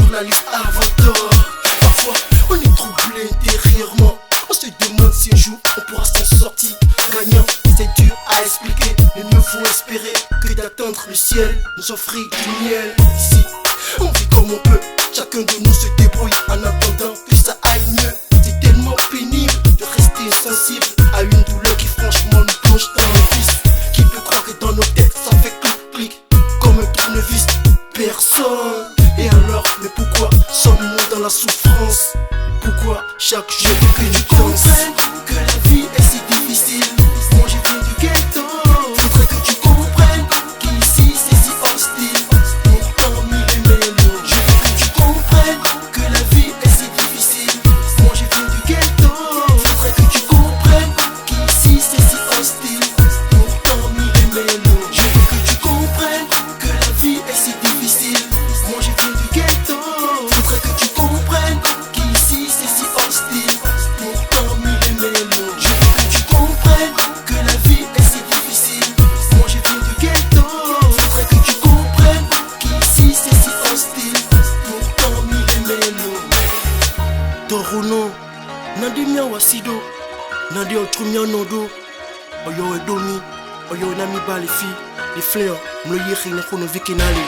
journaliste Avador. Parfois on est troublé intérieurement. On se demande si un jour on pourra s'en sortir gagnant. C'est dur à expliquer, mais mieux faut espérer que d'attendre le ciel nous offrir du miel. Ici on vit comme on peut, chacun de nous se débrouille en attendant que ça aille mieux. C'est tellement pénible de rester insensible à une douleur qui franchement nous plonge dans le vice. Qui peut croire que dans nos têtes ça fait clic-clic comme un tournevis? Personne. Et alors, mais pourquoi sommes-nous dans la souffrance? Pourquoi chaque jour que tu comprennes que la vie est si difficile? Moi je viens du ghetto, faudrait que tu comprennes qu'ici c'est si hostile. Pourtant mille et mélos, je veux que tu comprennes que la vie est si difficile. Moi je viens du ghetto, faudrait que tu comprennes qu'ici c'est si hostile. Pourtant mille et mélos, je veux que tu comprennes que la vie est si difficile. Moi je viens du ghetto, faudrait que tu comprennes qu'ici c'est si hostile. Pourtant mille et mélos, je veux que tu comprennes que la vie est si difficile. Moi je viens du ghetto, faudrait que tu comprennes qu'ici c'est si hostile. Pourtant mille et mélos. Torono, nandi mia wasido, nandi otrumia nodo. Oyo edomi, oyo nami ba les filles, les fleurs, mlo yéhi na kono vikinali.